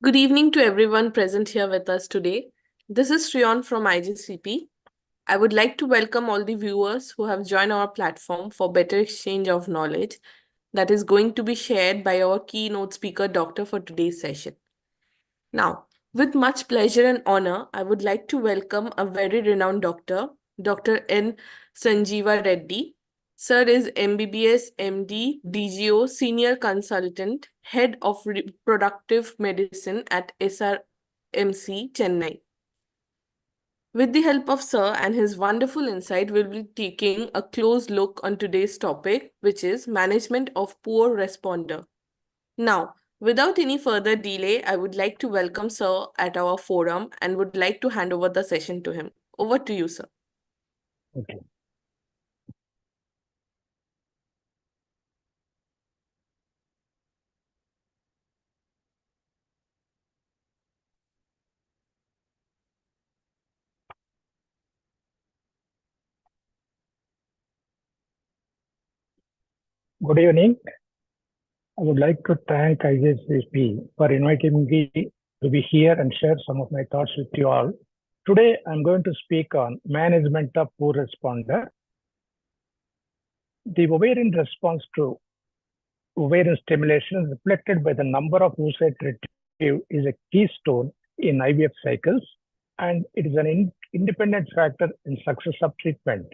Good evening to everyone present here with us today. This is Shriyan from IGCP. I would like to welcome all the viewers who have joined our platform for better exchange of knowledge that is going to be shared by our keynote speaker, Doctor, for today's session. Now, with much pleasure and honor, I would like to welcome a very renowned doctor, Dr. N. Sanjeeva Reddy. Sir is MBBS, MD, DGO, Senior Consultant, Head of Reproductive Medicine at SRMC, Chennai. With the help of Sir and his wonderful insight, we'll be taking a close look on today's topic, which is management of poor responder. Now, without any further delay, I would like to welcome Sir at our forum and would like to hand over the session to him. Over to you, Sir. Okay. Good evening. I would like to thank IGCP for inviting me to be here and share some of my thoughts with you all. Today, I'm going to speak on management of poor responder. The ovarian response to ovarian stimulation is reflected by the number of oocyte retrieved is a keystone in IVF cycles, and it is an independent factor in success of treatment.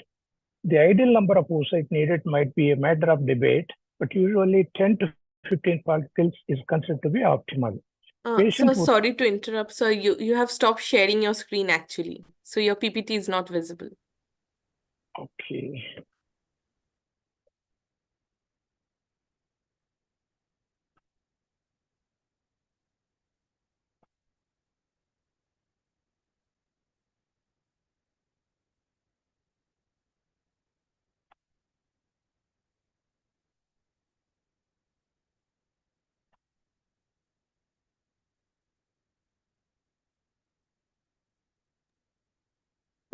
The ideal number of oocytes needed might be a matter of debate, but usually 10 to 15 follicles is considered to be optimal. So sorry to interrupt, sir. You have stopped sharing your screen actually. So your PPT is not visible. Okay.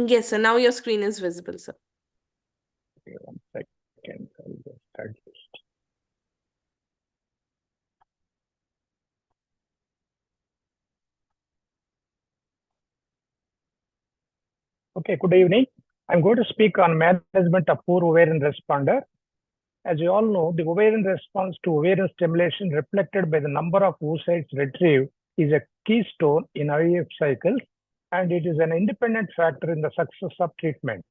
Yes, sir. Now your screen is visible, sir. Okay, 1 second. I'll just start this. Okay, good evening. I'm going to speak on management of poor ovarian responder. As you all know, the ovarian response to ovarian stimulation reflected by the number of oocytes retrieved is a keystone in IVF cycles, and it is an independent factor in the success of treatment.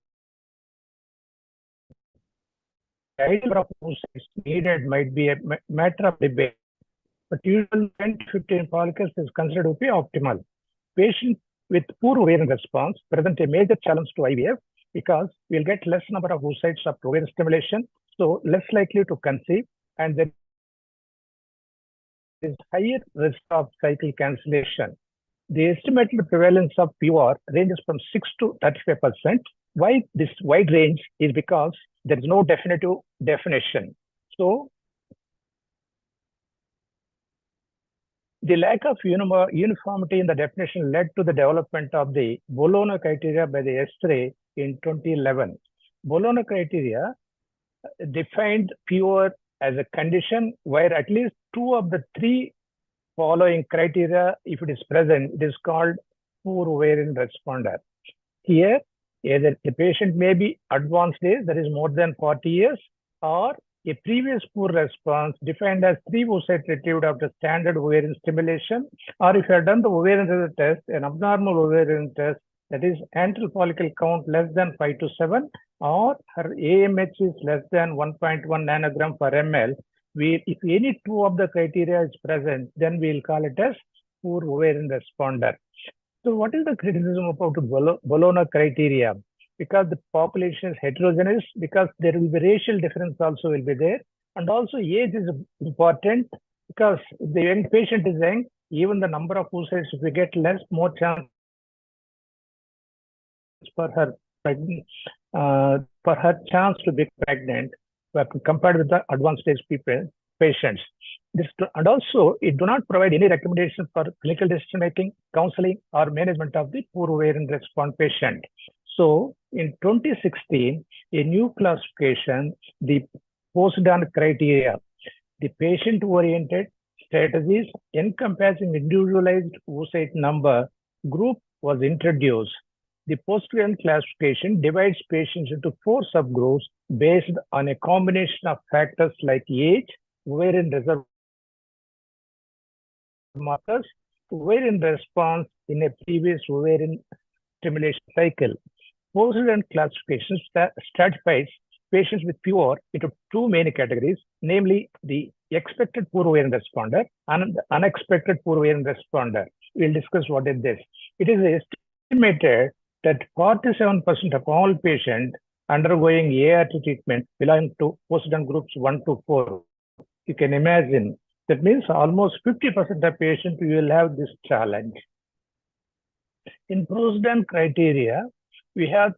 The ideal number of oocytes needed might be a matter of debate, but usually 10 to 15 follicles is considered to be optimal. Patients with poor ovarian response present a major challenge to IVF because we'll get less number of oocytes of ovarian stimulation, so less likely to conceive, and there is higher risk of cycle cancellation. The estimated prevalence of POR ranges from 6 to 35%. Why this wide range is because there is no definitive definition. So the lack of uniformity in the definition led to the development of the Bologna criteria by the ESTRE in 2011. Bologna criteria defined POR as a condition where at least 2 of the 3 following criteria, if it is present, it is called poor ovarian responder. Here, either the patient may be advanced age, that is more than 40 years, or a previous poor response defined as 3 oocytes retrieved after standard ovarian stimulation, or if you have done the ovarian test, an abnormal ovarian test, that is antral follicle count less than 5 to 7, or her AMH is less than 1.1 nanogram per ml. If any 2 of the criteria is present, then we'll call it as poor ovarian responder. So what is the criticism about the Bologna criteria? Because the population is heterogeneous, because there will be racial difference also will be there. And also age is important because the young patient is young, even the number of oocytes, if we get less, more chance for her chance to be pregnant compared with the advanced stage patients. And also, it do not provide any recommendations for clinical decision making, counseling, or management of the poor ovarian response patient. So, in 2016, a new classification, the Posdan criteria, the patient-oriented, strategies encompassing individualized oocyte number group was introduced. The post-grant classification divides patients into 4 subgroups based on a combination of factors like age, ovarian reserve markers, ovarian response in a previous ovarian stimulation cycle. Post-grant classification stratifies patients with POR into 2 main categories, namely the expected poor ovarian responder and the unexpected poor ovarian responder. We'll discuss what is this. It is estimated that 47% of all patients undergoing ART treatment belong to post-grant groups 1 to 4. You can imagine, that means almost 50% of patients will have this challenge. In post-grant criteria, we have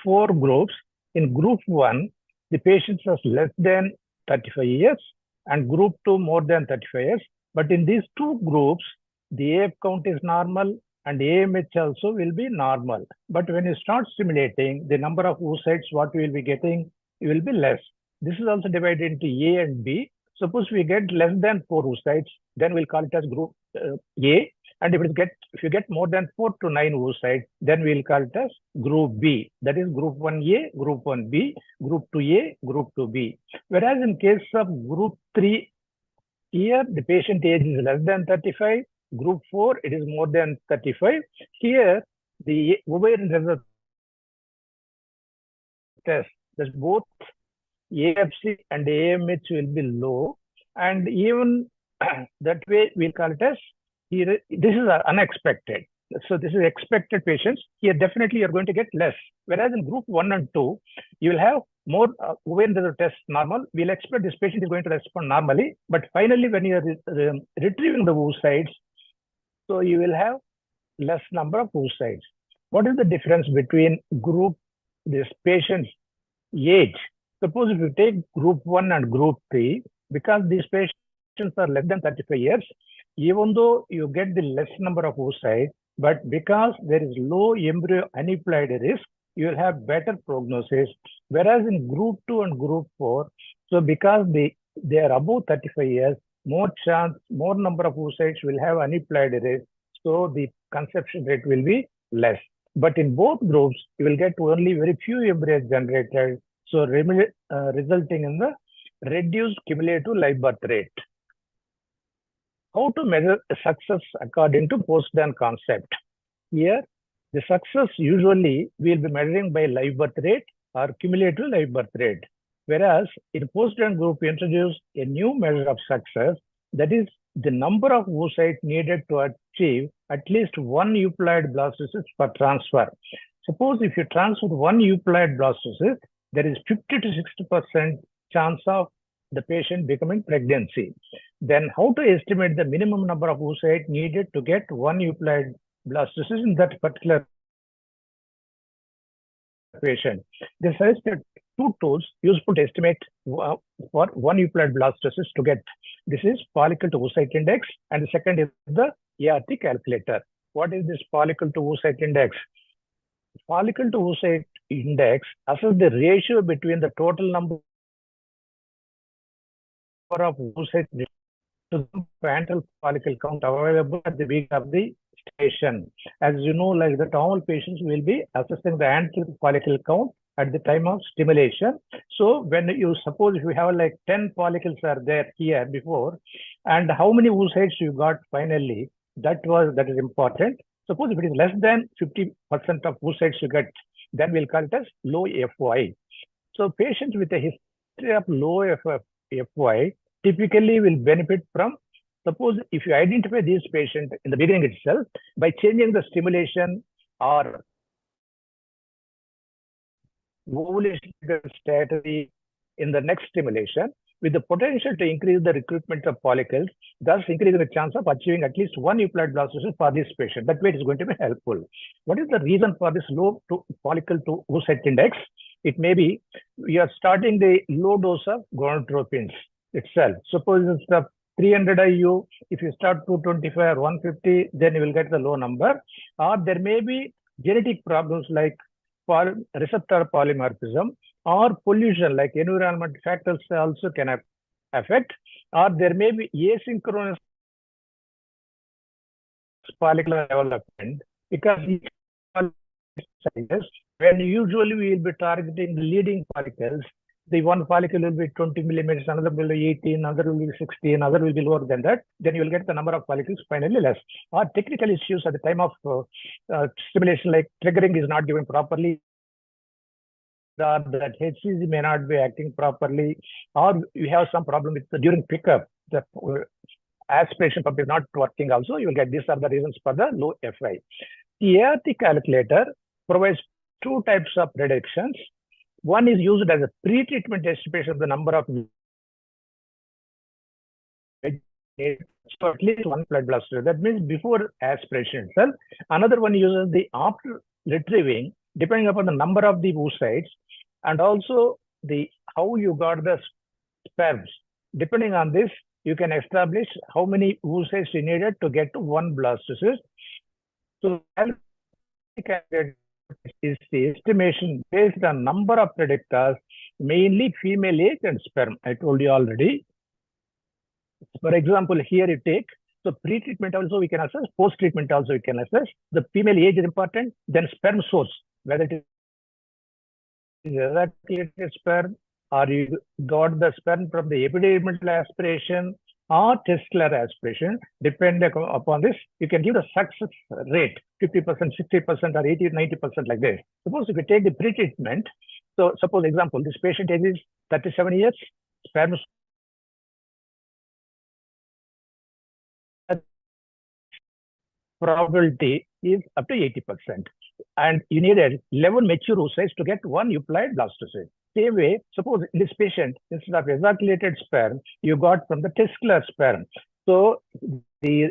4 groups. In group 1, the patients are less than 35 years and group 2 more than 35 years. But in these 2 groups, the AF count is normal and AMH also will be normal. But when you start stimulating, the number of oocytes what we will be getting will be less. This is also divided into A and B. Suppose we get less than 4 oocytes, then we'll call it as group A. And if you get more than 4 to 9 oocytes, then we'll call it as group B. That is group 1A, group 1B, group 2A, group 2B. Whereas in case of group 3, here the patient age is less than 35. Group 4, it is more than 35. Here, the ovarian reserve test, that's both AFC and AMH will be low. And even that way, we'll call it as, here, this is unexpected. So this is expected patients. Here, definitely you're going to get less. Whereas in group 1 and 2, you will have more ovarian reserve test normal. We'll expect this patient is going to respond normally. But finally, when you're retrieving the oocytes, so you will have less number of oocytes. What is the difference between this patient's age? Suppose if you take group 1 and group 3, because these patients are less than 35 years, even though you get the less number of oocytes, but because there is low embryo aneuploid risk, you will have better prognosis. Whereas in group 2 and group 4, so because they are above 35 years, more number of oocytes will have aneuploid risk, so the conception rate will be less. But in both groups, you will get only very few embryos generated, so resulting in the reduced cumulative live birth rate. How to measure success according to post-grant concept? Here, the success usually will be measuring by live birth rate or cumulative live birth rate. Whereas in post-grant group, we introduced a new measure of success, that is the number of oocytes needed to achieve at least 1 euploid blastocyst per transfer. Suppose if you transfer 1 euploid blastocyst, there is 50 to 60% chance of the patient becoming pregnancy. Then how to estimate the minimum number of oocytes needed to get 1 euploid blastocyst in that particular patient? They suggested 2 tools useful to estimate for 1 euploid blastocyst to get. This is follicle to oocyte index, and the second is the ART calculator. What is this follicle to oocyte index? Follicle to oocyte index assesses the ratio between the total number of oocytes to the parental follicle count available at the beginning of the station. As you know, like that, all patients will be assessing the antral follicle count at the time of stimulation. So when you suppose if you have like 10 follicles are there here before, and how many oocytes you got finally, that is important. Suppose if it is less than 50% of oocytes you get, then we'll call it as low FY. So patients with a history of low FY typically will benefit from, suppose if you identify these patients in the beginning itself by changing the stimulation or ovulation strategy in the next stimulation, with the potential to increase the recruitment of follicles, thus increasing the chance of achieving at least 1 euploid blastocyst for this patient. That way it is going to be helpful. What is the reason for this low follicle to oocyte index? It may be we are starting the low dose of gonadotropins itself. Suppose it's the 300 IU, if you start 225 or 150, then you will get the low number. Or there may be genetic problems like receptor polymorphism, or pollution like environment factors also can affect, or there may be asynchronous follicular development because each sizes, when usually we will be targeting the leading follicles, the one follicle will be 20 millimeters, another will be 18, another will be 60, another will be lower than that. Then you will get the number of follicles finally less. Or technical issues at the time of stimulation, like triggering is not given properly, or that HCG may not be acting properly, or you have some problem with during pickup, the aspiration pump is not working also. You will get these are the reasons for the low FI. The ART calculator provides two types of predictions. One is used as a pre-treatment estimation of the number of so at least one blood blaster. That means before aspiration itself. Another one uses the after retrieving, depending upon the number of the oocytes and also the how you got the sperms. Depending on this, you can establish how many oocytes you needed to get to one blastocyst. So is the estimation based on number of predictors, mainly female age and sperm. I told you already. For example, here you take, so pre-treatment also we can assess, post-treatment also we can assess. The female age is important, then sperm source, whether it is eradicated sperm or you got the sperm from the epidermal aspiration or testicular aspiration. Depending upon this, you can give the success rate, 50%, 60% or 80, 90% like this. Suppose if you take the pre-treatment, so suppose example, this patient age is 37 years, sperm probability is up to 80%. And you needed 11 mature oocytes to get one euploid blastocyst. Same way, suppose in this patient, instead of ejaculated sperm, you got from the testicular sperm. So here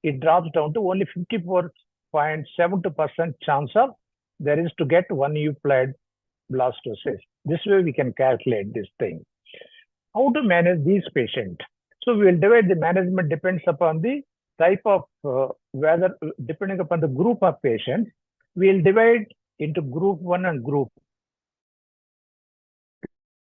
it drops down to only 54.72% chance of there is to get one euploid blastocyst. This way we can calculate this thing. How to manage these patients? So we will divide the management depends upon the type of whether depending upon the group of patients, we will divide into group 1 and group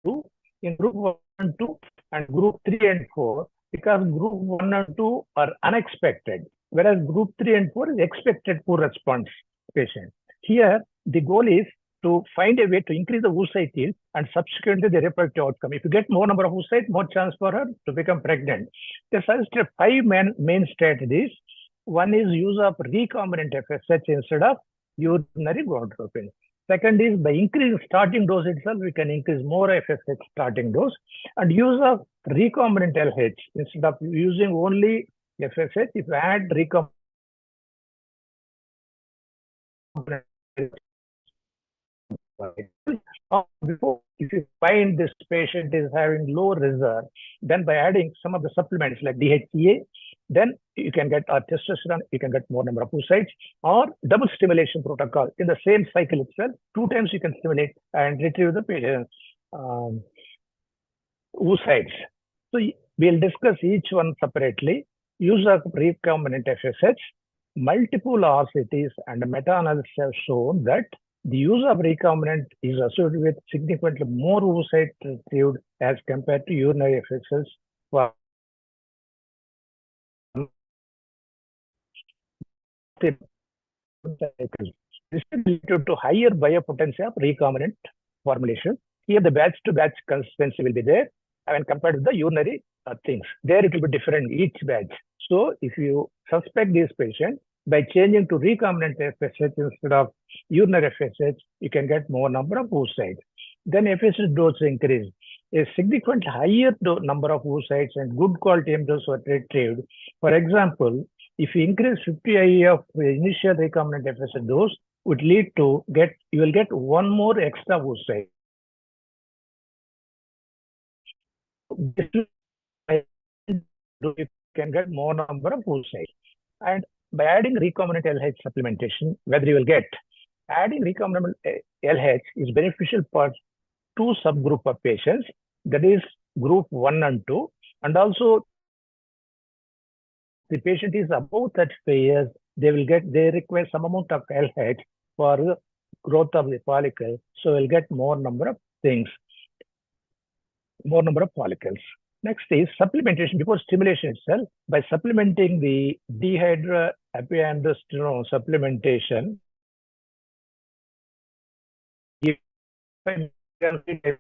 2. In group 1 and 2 and group 3 and 4, because group 1 and 2 are unexpected, whereas group 3 and 4 is expected poor response patient. Here, the goal is to find a way to increase the oocyte yield and subsequently the reproductive outcome. If you get more number of oocytes, more chance for her to become pregnant. There are 5 main strategies. One is use of recombinant FSH instead of urinary gonadotropin. Second is by increasing starting dose itself, we can increase more FSH starting dose, and use of recombinant LH instead of using only FSH. If you add recombinant before, if you find this patient is having low reserve, then by adding some of the supplements like DHEA, then you can get testosterone, you can get more number of oocytes, or double stimulation protocol. In the same cycle itself, 2 times you can stimulate and retrieve the patient oocytes. So we'll discuss each one separately. Use of recombinant FSH, multiple RCTs and meta-analysis have shown that the use of recombinant is associated with significantly more oocyte retrieved as compared to urinary FSH. This is related to higher biopotency of recombinant formulation. Here the batch-to-batch consistency will be there, and compared to the urinary things. There it will be different each batch. So if you suspect this patient, by changing to recombinant FSH instead of urinary FSH, you can get more number of oocytes. Then FSH dose increase. A significantly higher number of oocytes and good quality embryos were retrieved. For example, if you increase 50 IE of initial recombinant FSH dose, would lead to you will get one more extra oocyte. You can get more number of oocytes. And by adding recombinant LH supplementation, whether you will get adding recombinant LH is beneficial for 2 subgroup of patients, that is group 1 and 2, and also the patient is above 35 years, they require some amount of LH for growth of the follicle, so we'll get more number of things, more number of follicles. Next is supplementation before stimulation itself. By supplementing the dehydroepiandrosterone supplementation, give 5 milligrams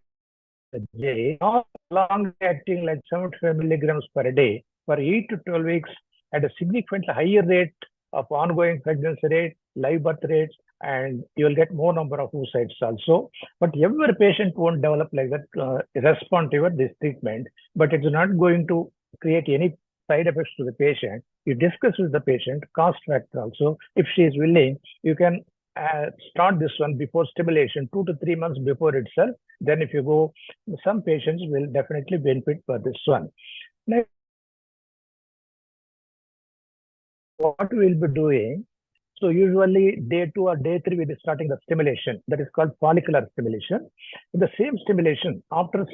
a day, not long acting like 75 milligrams per day for 8 to 12 weeks at a significantly higher rate of ongoing pregnancy rate, live birth rates, and you will get more number of oocytes also. But every patient won't develop like that, respond to this treatment, but it's not going to create any side effects to the patient. You discuss with the patient, cost factor also. If she is willing, you can start this one before stimulation, 2 to 3 months before itself. Then if you go, some patients will definitely benefit for this one. Next, what we will be doing, so usually day 2 or day 3 we'll be starting the stimulation. That is called follicular stimulation. In the same stimulation, after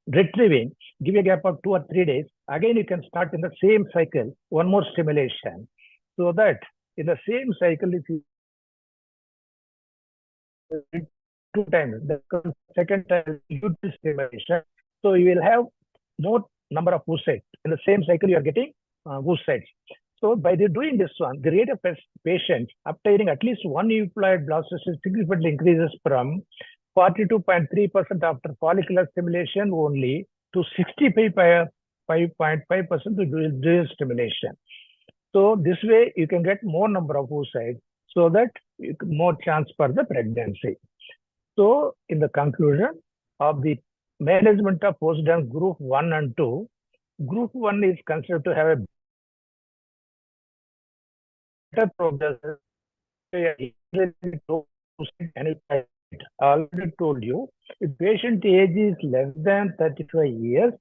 retrieving, give a gap of 2 or 3 days. Again, you can start in the same cycle, one more stimulation. So that in the same cycle, if you 2 times, the second time you do stimulation, so you will have more number of oocytes. In the same cycle, you are getting oocytes. So by doing this one, the rate of patients obtaining at least one euploid blastocyst significantly increases from 42.3% after follicular stimulation only to 65.5% with dual stimulation. So this way you can get more number of oocytes so that more chance for the pregnancy. So in the conclusion of the management of postdance group 1 and 2, group 1 is considered to have a better prognosis. I already told you, if patient age is less than 35 years,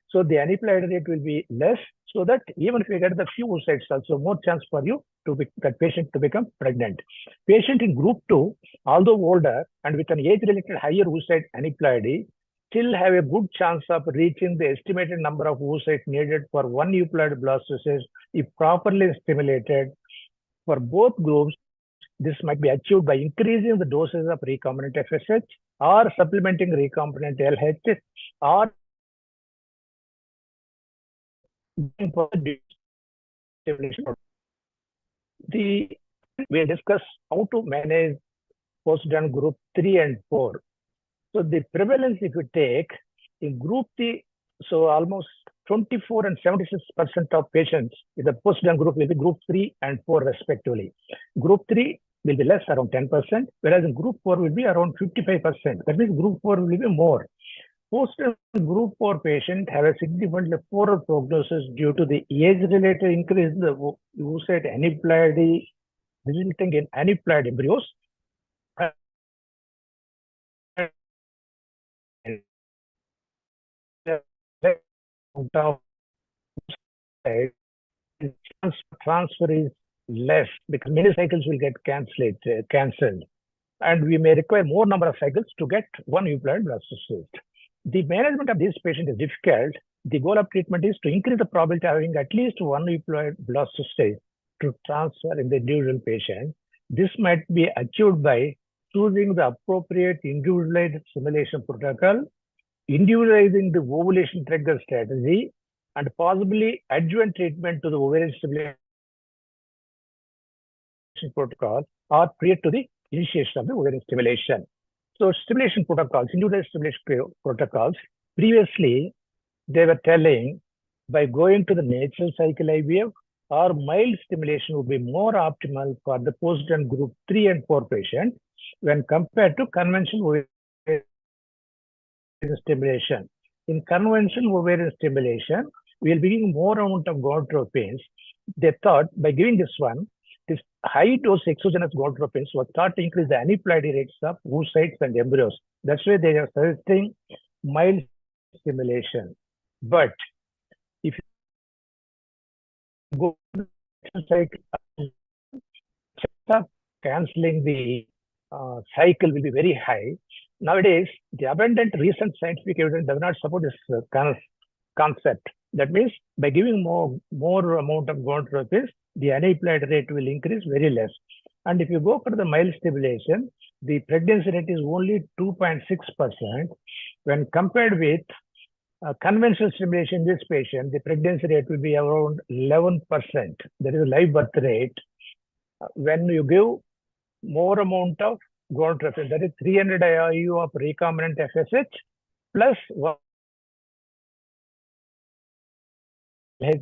so the aneuploid rate will be less, so that even if you get the few oocytes also, more chance for you to be that patient to become pregnant. Patient in group 2, although older and with an age-related higher oocyte aneuploidy, still have a good chance of reaching the estimated number of oocytes needed for one euploid blastocyst if properly stimulated. For both groups, this might be achieved by increasing the doses of recombinant FSH or supplementing recombinant LH or we'll discuss how to manage postdance group 3 and 4. So the prevalence, if you take in group 3, so almost 24 and 76% of patients in the postdance group will be group 3 and 4 respectively. Group 3 will be less, around 10%, whereas in group 4 will be around 55%. That means group 4 will be more. Postdance group 4 patients have a significantly poorer prognosis due to the age-related increase in the oocyte aneuploidy, resulting in aneuploid embryos. Transfer is less because many cycles will get cancelled, and we may require more number of cycles to get one euploid blastocyst. The management of this patient is difficult. The goal of treatment is to increase the probability of having at least one euploid blastocyst to transfer in the individual patient. This might be achieved by choosing the appropriate individualized stimulation protocol, individualizing the ovulation trigger strategy, and possibly adjuvant treatment to the ovarian stimulation protocol or prior to the initiation of the ovarian stimulation. So stimulation protocols, individualized stimulation protocols, previously they were telling by going to the natural cycle IVF or mild stimulation would be more optimal for the postdance group 3 and 4 patients when compared to conventional ovarian stimulation. In conventional ovarian stimulation, we will be giving more amount of gonadotropins. They thought by giving this one, this high dose exogenous gonadotropins was thought to increase the aneuploidy rates of oocytes and embryos. That's why they are suggesting mild stimulation. But if you go to the cycle, cancelling the cycle will be very high. Nowadays, the abundant recent scientific evidence does not support this concept. That means by giving more amount of gonadotropins, the aneuploid rate will increase very less. And if you go for the mild stimulation, the pregnancy rate is only 2.6% when compared with Conventional stimulation in this patient, the pregnancy rate will be around 11%. That is live birth rate. When you give more amount of gonadotropin, that is 300 IU of recombinant FSH plus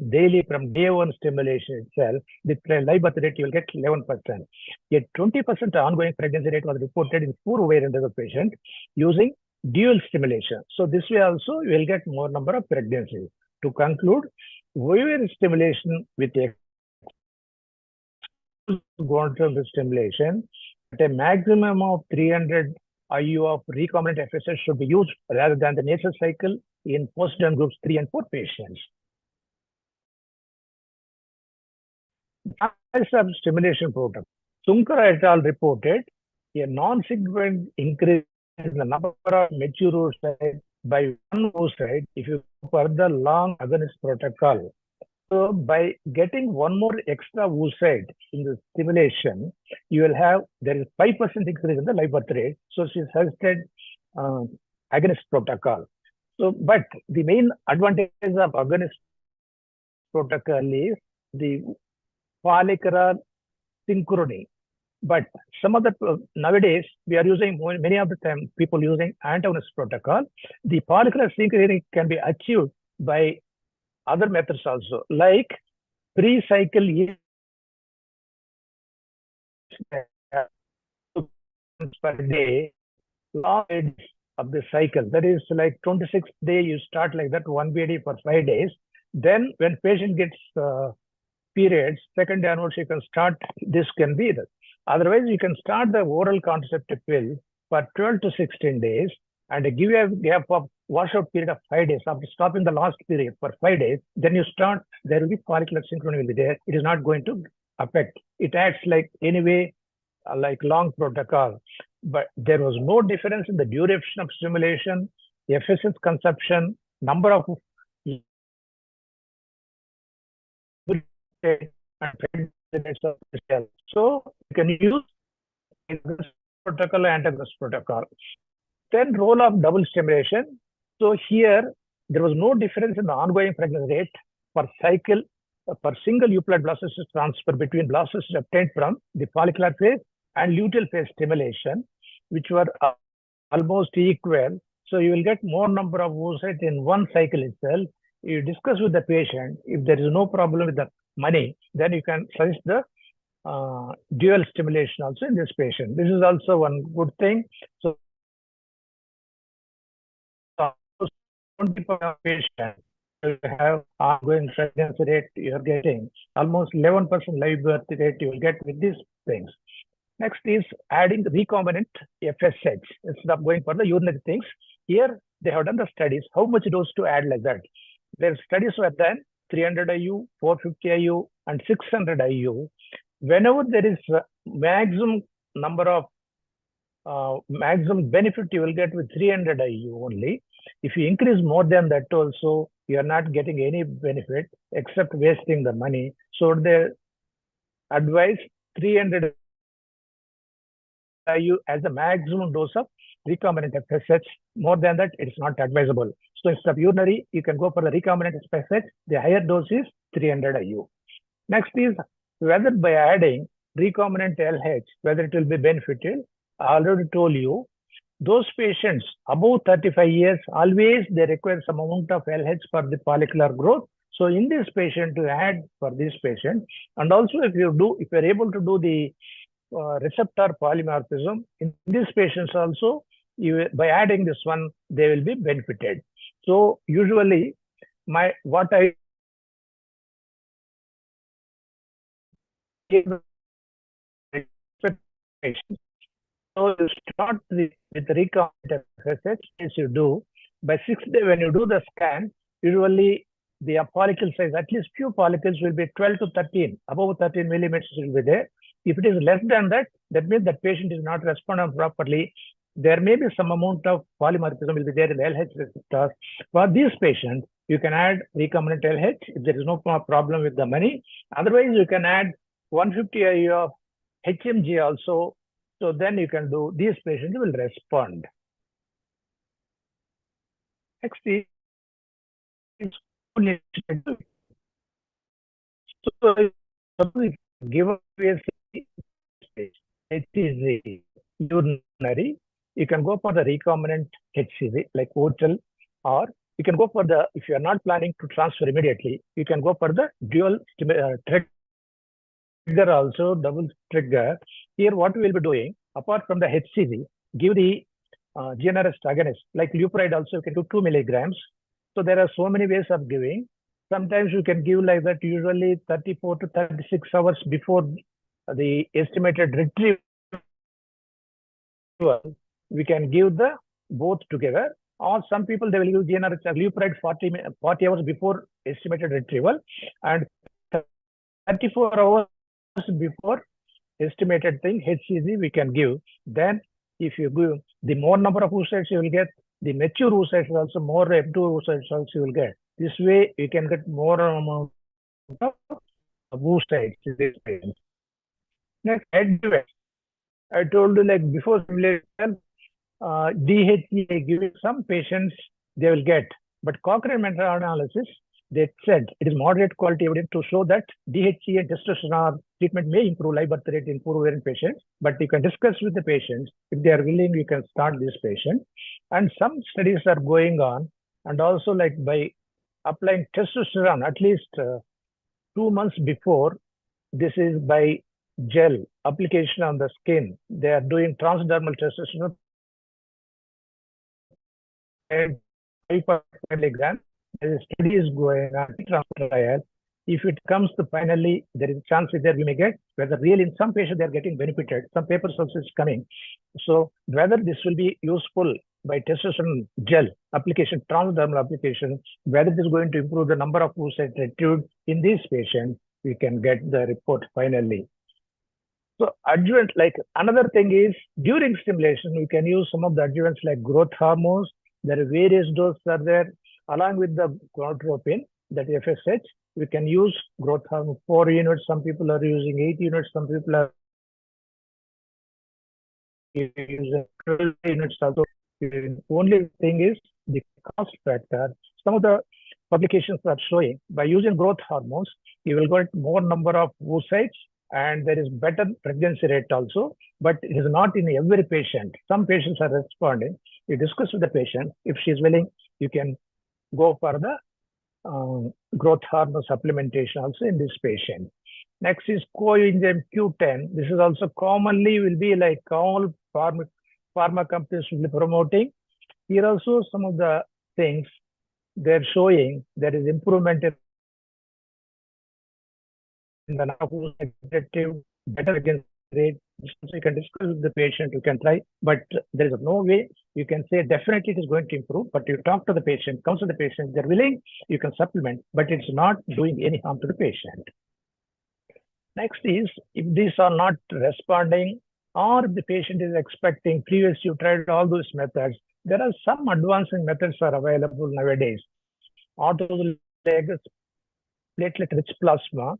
daily from day one stimulation itself, the live birth rate you will get 11%. Yet 20% ongoing pregnancy rate was reported in poor ovarian reserve patient using dual stimulation. So this way also you will get more number of pregnancies. To conclude, ovarian stimulation with gonadotropin stimulation at a maximum of 300 IU of recombinant FSH should be used rather than the nasal cycle in postdone groups 3 and 4 patients. Types of stimulation protocol. Sunkara et al. Reported a non-significant increase in the number of mature oocytes by one oocyte if you go for the long agonist protocol. So by getting one more extra oocyte in the stimulation, you will have, there is 5% increase in the live birth rate. So she suggested agonist protocol. So, but the main advantage of agonist protocol is the follicular synchrony. But some of the nowadays we are using many of the time people using antagonist protocol. The follicular synchrony can be achieved by other methods also, like pre-cycle per day, long of the cycle. That is like 26th day you start like that 1 BD for 5 days. Then when patient gets periods, second day onwards you can start, this can be that. Otherwise you can start the oral contraceptive pill for 12 to 16 days and give a gap of washout period of 5 days. After stopping the last period for 5 days, then you start, there will be follicular synchrony will be there. It is not going to affect. It acts like anyway, like long protocol. But there was no difference in the duration of stimulation, FSH consumption, number of so you can use protocol and antagonist protocol. Then role of double stimulation. So here there was no difference in the ongoing pregnancy rate per cycle per single euploid blastocyst transfer between blastocysts obtained from the follicular phase and luteal phase stimulation, which were almost equal. So you will get more number of oocytes in one cycle itself. You discuss with the patient. If there is no problem with the money, then you can suggest the dual stimulation also in this patient. This is also one good thing. So 20% of patients will have ongoing pregnancy rate, you're getting almost 11% live birth rate you will get with these things. Next is adding recombinant FSH instead of going for the urinary things. Here they have done the studies, how much dose to add like that. Their studies were done 300 IU, 450 IU, and 600 IU. Whenever there is maximum number of maximum benefit you will get with 300 IU only. If you increase more than that also, you are not getting any benefit except wasting the money. So they advise 300 IU as the maximum dose of recombinant FSH. More than that, it is not advisable. So instead of urinary, you can go for the recombinant FSH. The higher dose is 300 IU. Next is whether by adding recombinant LH, whether it will be beneficial. I already told you, those patients above 35 years, always they require some amount of LH for the follicular growth. So in this patient, to add for this patient, and also if you are able to do the receptor polymorphism in these patients also, by adding this one, they will be benefited. So usually, what I give patients. So you start with recombinant FSH, as you do. By 6th day, when you do the scan, usually the follicle size, at least few follicles will be 12 to 13, above 13 millimeters will be there. If it is less than that, that means that patient is not responding properly. There may be some amount of polymorphism will be there in the LH receptors. For these patients, you can add recombinant LH if there is no problem with the money. Otherwise, you can add 150 IU of HMG also. So then you can do, these patients will respond. Next is So give away HCG urinary, you can go for the recombinant HCG like OTL, or you can go for the, if you are not planning to transfer immediately, you can go for the dual trigger also, double trigger. Here what we will be doing, apart from the HCG, give the GnRH agonist, like leupride also you can do 2 milligrams. So there are so many ways of giving. Sometimes you can give like that, usually 34 to 36 hours before the estimated retrieval. We can give the both together, or some people they will use GnRH leupride 40 hours before estimated retrieval and 34 hours before estimated thing HCG we can give. Then if you give, the more number of oocytes you will get, the mature oocytes also, more M2 oocytes also you will get. This way you can get more amount of oocytes in this patient. Next, adjuvant. I told you like before simulation, DHEA giving some patients they will get, but Cochrane meta-analysis, they said it is moderate quality evidence to show that DHEA and testosterone treatment may improve live birth rate in poor ovarian patients, but you can discuss with the patients. If they are willing, you can start this patient. And some studies are going on, and also like by applying testosterone at least 2 months before, this is by gel application on the skin. They are doing transdermal testosterone and 5 milligrams. There is studies going on trial. If it comes to finally, there is a chance that we may get, whether really in some patients they are getting benefited. Some papers also is coming. So whether this will be useful by testosterone gel application, transdermal application, whether it is going to improve the number of oocytes retrieved in these patients, we can get the report finally. So adjuvant, like another thing is during stimulation, we can use some of the adjuvants like growth hormones. There are various doses are there along with the gonadotropin, that FSH. We can use growth hormone 4 units. Some people are using 8 units. Some people are using 12 units also. The only thing is the cost factor. Some of the publications are showing by using growth hormones, you will get more number of oocytes and there is better pregnancy rate also, but it is not in every patient. Some patients are responding. You discuss with the patient. If she is willing, you can go for the growth hormone supplementation also in this patient. Next is coenzyme Q10. This is also commonly will be like all pharma companies will be promoting. Here also some of the things they're showing there is improvement in the better against rate. You can discuss with the patient, you can try, but there is no way you can say definitely it is going to improve. But you talk to the patient, counsel the patient, they're willing, you can supplement, but it's not doing any harm to the patient. Next is, if these are not responding or the patient is expecting, previously you tried all those methods, there are some advancing methods are available nowadays. Autologous platelet-rich plasma.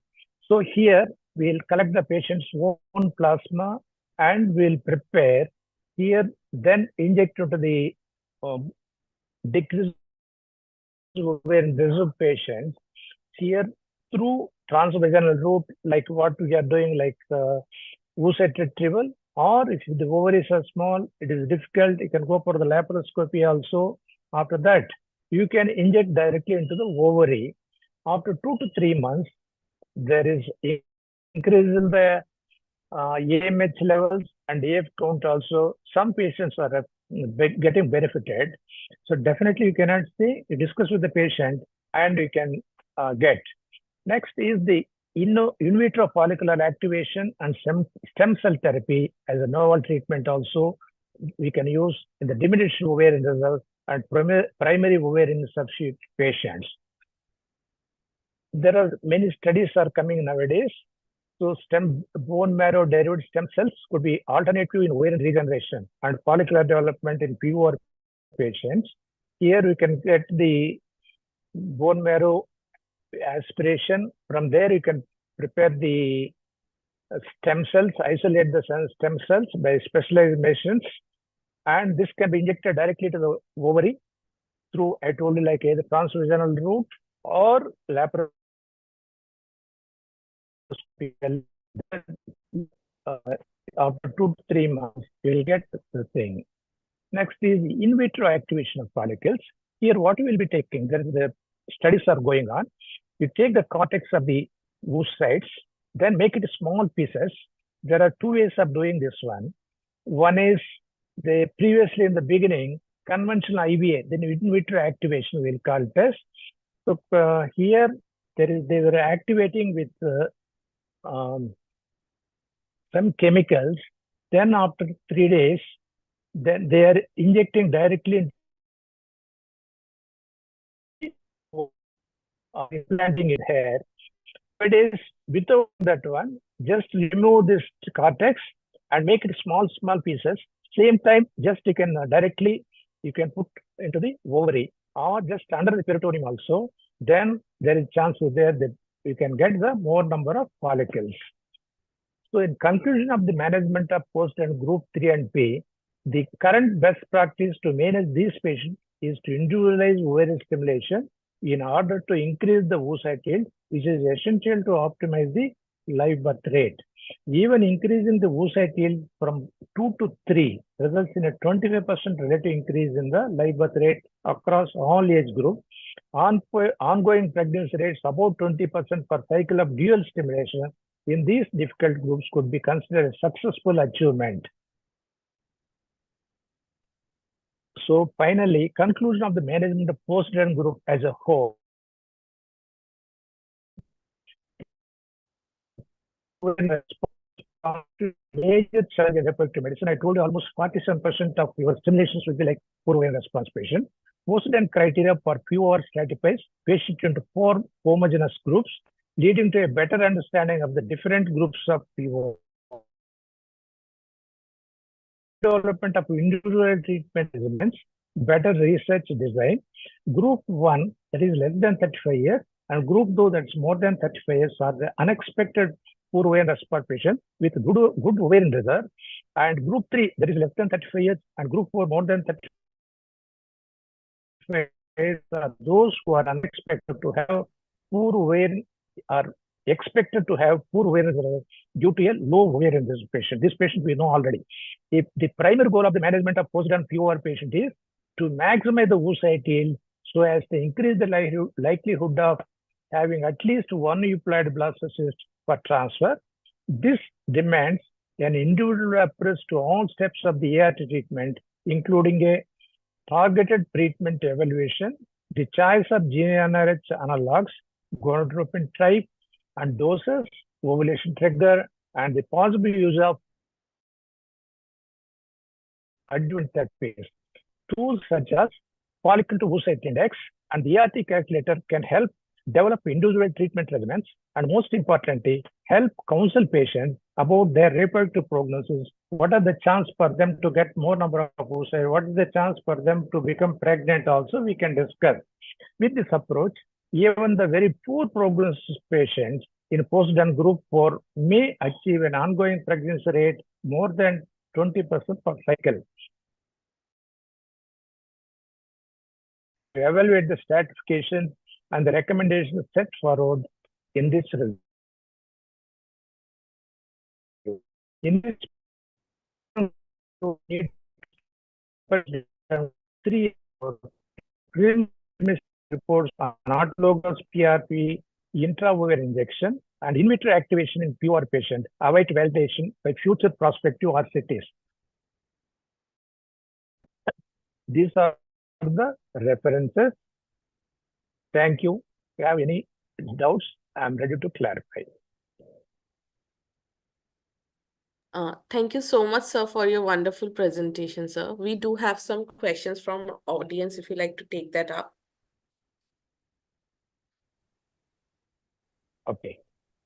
So here we'll collect the patient's own plasma and we'll prepare here, then inject into the decreased ovarian reserve patients here through transvaginal route, like what we are doing, like oocyte retrieval. Or if the ovaries are small, it is difficult, you can go for the laparoscopy also. After that, you can inject directly into the ovary. After 2 to 3 months, there is increase in the AMH levels and AF count also. Some patients are getting benefited. So definitely you cannot say, you discuss with the patient and you can get. Next is the in vitro follicular activation and stem cell therapy as a novel treatment also. We can use in the diminished ovarian reserve and primary ovarian insufficient patients. There are many studies are coming nowadays. So bone marrow derived stem cells could be alternative in ovarian regeneration and follicular development in POR patients. Here we can get the bone marrow aspiration. From there you can prepare the stem cells, isolate the stem cells by specialized machines, and this can be injected directly to the ovary. through, I told you, like either transvaginal route or laparoscopical. After 2 to 3 months, you'll get the thing. Next is in vitro activation of follicles. Here, what we will be taking, the studies are going on. You take the cortex of the oocytes, then make it small pieces. There are two ways of doing this one. One is previously in the beginning, conventional IVA, then in vitro activation we'll call it as. So here they were activating with some chemicals. Then after 3 days, then they are injecting directly implanting it here. It is without that one, just remove this cortex and make it small pieces. Same time, just you can directly put into the ovary or just under the peritoneum also. Then there is chance there that you can get the more number of follicles. So in conclusion of the management of post and group 3 and P, the current best practice to manage these patients is to individualize ovarian stimulation in order to increase the oocyte yield, which is essential to optimize the live birth rate. Even increasing the oocyte yield from 2 to 3 results in a 25% relative increase in the live birth rate across all age groups. Ongoing pregnancy rates about 20% per cycle of dual stimulation in these difficult groups could be considered a successful achievement. So finally, conclusion of the management of postpartum group as a whole. Major challenge in reproductive medicine, I told you almost 47% of your stimulations will be like poor ovarian response patient. Postpartum criteria for POR stratifies patients into 4 homogeneous groups, leading to a better understanding of the different groups of POR. Development of individual treatment regimens, better research design. Group 1, that is less than 35 years, and group 2, that's more than 35 years, are the unexpected poor ovarian response patient with good ovarian reserve. And group 3, that is less than 35 years, and group 4, more than 35 years, are those who are unexpected to have poor ovarian, are expected to have poor ovarian reserve due to a low ovarian reserve patient. This patient we know already. If the primary goal of the management of postpartum POR patient is to maximize the oocyte yield so as to increase the likelihood of having at least one euploid blastocyst for transfer. This demands an individual approach to all steps of the ART treatment, including a targeted treatment evaluation, the choice of GnRH analogs, gonadotropin type, and doses, ovulation trigger, and the possible use of adjuvant therapies. Tools such as follicle to oocyte index and the ART calculator can help develop individual treatment regimens, and most importantly, help counsel patients about their reproductive prognosis. What are the chances for them to get more number of oocytes? What is the chance for them to become pregnant? Also, we can discuss. With this approach, even the very poor prognosis patients in postpartum group 4 may achieve an ongoing pregnancy rate more than 20% per cycle. To evaluate the stratification and the recommendations set forward in this review. In this, three reports on autologous PRP, intraovular injection, and in vitro activation in POR patient await validation by future prospective RCTs. These are the references. Thank you. If you have any doubts, I'm ready to clarify. Thank you so much, sir, for your wonderful presentation, sir. We do have some questions from audience if you'd like to take that up. Okay.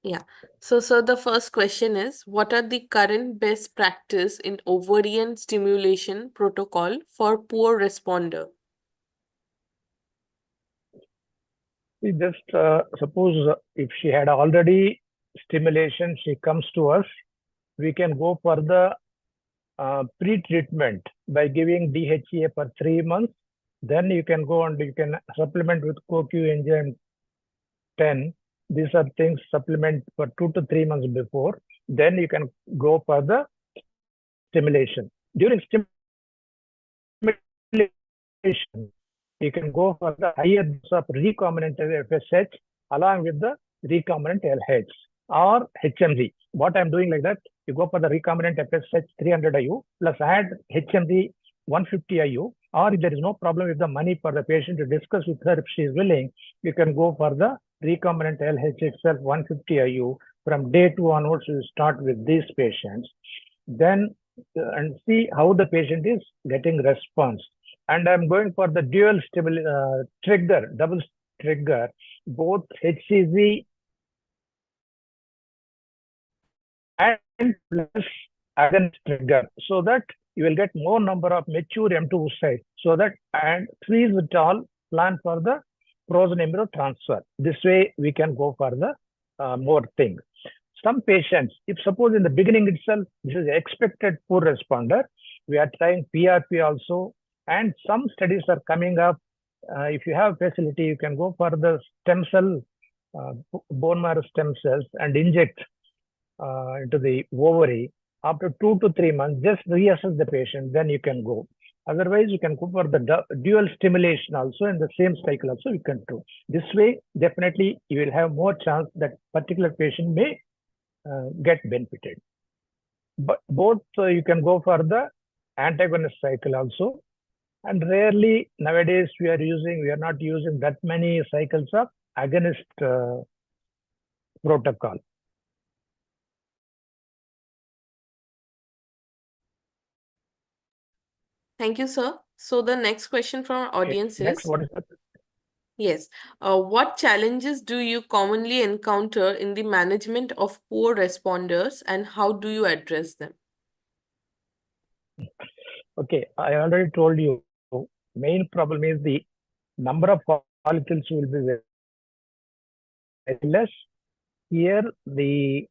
Yeah. So, sir, the first question is, what are the current best practice in ovarian stimulation protocol for poor responder? We just suppose if she had already stimulation, she comes to us, we can go for the pre-treatment by giving DHEA for 3 months Then you can go and you can supplement with coenzyme 10. These are things supplement for 2 to 3 months before. Then you can go for the stimulation. During stimulation, you can go for the higher dose of recombinant FSH along with the recombinant LH or HMG. What I'm doing like that, you go for the recombinant FSH 300 IU plus add HMG 150 IU, or if there is no problem with the money for the patient to discuss with her if she is willing, you can go for the recombinant LH itself 150 IU. From day 2 onwards, you start with these patients. Then and see how the patient is getting response. And I'm going for the dual trigger, double trigger, both HCG and plus agonist trigger, so that you will get more number of mature M2 oocytes, so that and freeze it all, plan for the frozen embryo transfer. This way we can go for the more things. Some patients, if suppose in the beginning itself, this is expected poor responder, we are trying PRP also, and some studies are coming up. If you have facility, you can go for the stem cell, bone marrow stem cells and inject into the ovary. After 2 to 3 months, just reassess the patient, then you can go. Otherwise, you can go for the dual stimulation also, in the same cycle also you can do. This way, definitely you will have more chance that particular patient may get benefited. But both you can go for the antagonist cycle also, and rarely nowadays we are not using that many cycles of agonist protocol. Thank you, sir. So the next question from our audience Next, is, what is that? yes, what challenges do you commonly encounter in the management of poor responders and how do you address them? Okay, I already told you, main problem is the number of follicles will be very less. Here, the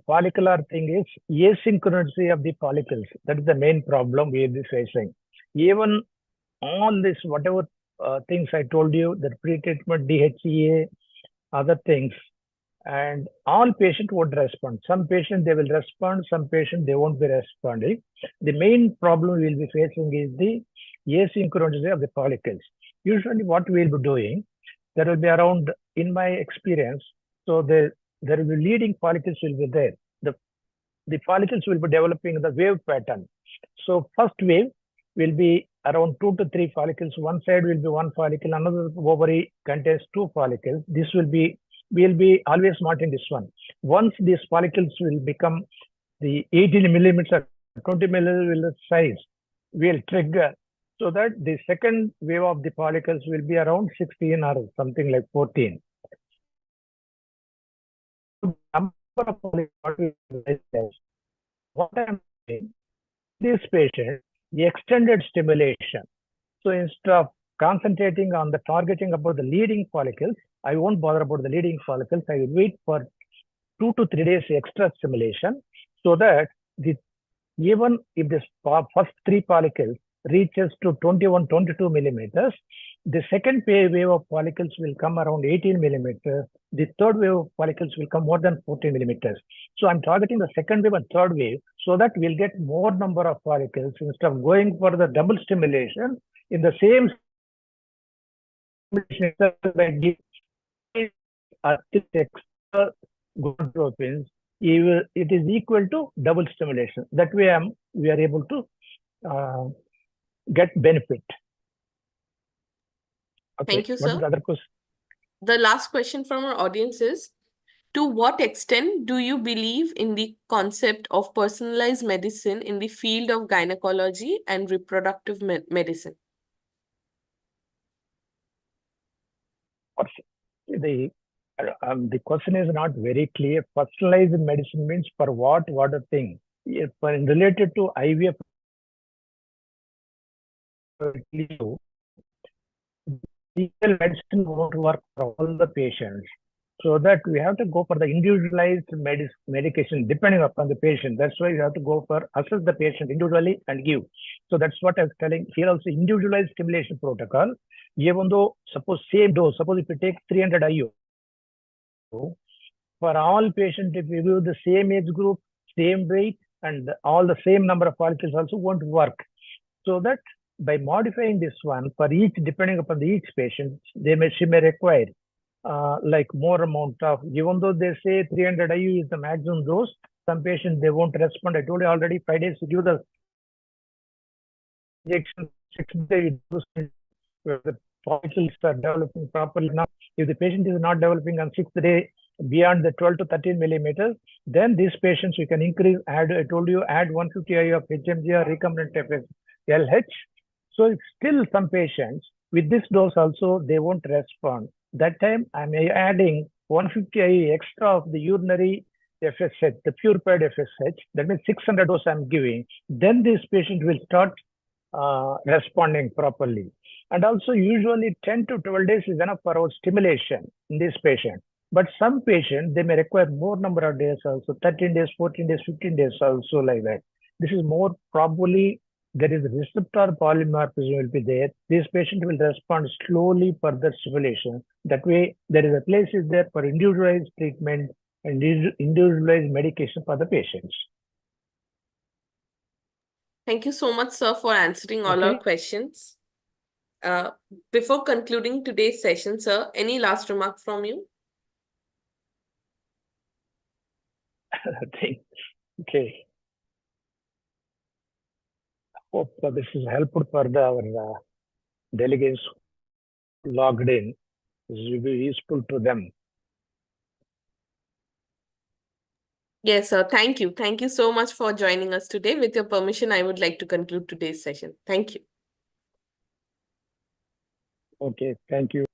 follicular thing is asynchronicity of the follicles. That is the main problem we will be facing. Even all this, whatever things I told you, the pre-treatment, DHEA, other things, and all patients would respond. Some patients they will respond, some patients they won't be responding. The main problem we will be facing is the asynchronicity of the follicles. Usually what we will be doing, there will be around, in my experience, so there will be leading follicles will be there. The follicles will be developing the wave pattern. So first wave will be around 2 to 3 follicles. One side will be 1 follicle, another ovary contains 2 follicles. This will be, we'll be always monitoring this one. Once these follicles will become the 18 millimeter, 20 millimeter size, will trigger, so that the second wave of the follicles will be around 16 or something like 14. Number of follicles, what I'm saying, this patient, the extended stimulation. So instead of concentrating on the targeting about the leading follicles, I won't bother about the leading follicles. I will wait for 2 to 3 days extra stimulation, so that even if this first 3 follicles reaches to 21, 22 millimeters, the second wave of follicles will come around 18 millimeters. The third wave of follicles will come more than 14 millimeters. So I'm targeting the second wave and third wave, so that we'll get more number of follicles instead of going for the double stimulation in the same stimulation extra gonadotropins. It is equal to double stimulation. That way we are able to get benefit. Okay. Thank you, What is sir. the other question? The last question from our audience is, to what extent do you believe in the concept of personalized medicine in the field of gynecology and reproductive medicine? The question is not very clear. Personalized medicine means for what a thing. If related to IVF, legal medicine won't work for all the patients. So that we have to go for the individualized medication depending upon the patient. That's why you have to go for assess the patient individually and give. So that's what I was telling here also, individualized stimulation protocol. Even though suppose same dose, suppose if you take 300 IU, for all patients, if you give the same age group, same weight, and all the same number of follicles also won't work. So that by modifying this one for each, depending upon each patient, she may require like more amount of, even though they say 300 IU is the maximum dose, some patients they won't respond. I told you already, 5 days to give the injection, 6 days where the follicles are developing properly. Now, if the patient is not developing on 6th day beyond the 12 to 13 millimeters, then these patients you can increase, add, I told you, add 150 IU of HMG or recombinant FSLH. So still some patients with this dose also, they won't respond. That time I'm adding 150 IU extra of the urinary FSH, the purified FSH, that means 600 dose I'm giving. Then this patient will start responding properly. And also usually 10 to 12 days is enough for our stimulation in this patient. But some patients, they may require more number of days also, 13 days, 14 days, 15 days also like that. This is more probably there is receptor polymorphism will be there. This patient will respond slowly for the stimulation. That way, there is a place is there for individualized treatment and individualized medication for the patients. Thank you so much, sir, for answering all our questions. Before concluding today's session, sir, any last remark from you? Okay. Hope this is helpful for our delegates logged in. This will be useful to them. Yes, sir. Thank you. Thank you so much for joining us today. With your permission, I would like to conclude today's session. Thank you. Okay, thank you.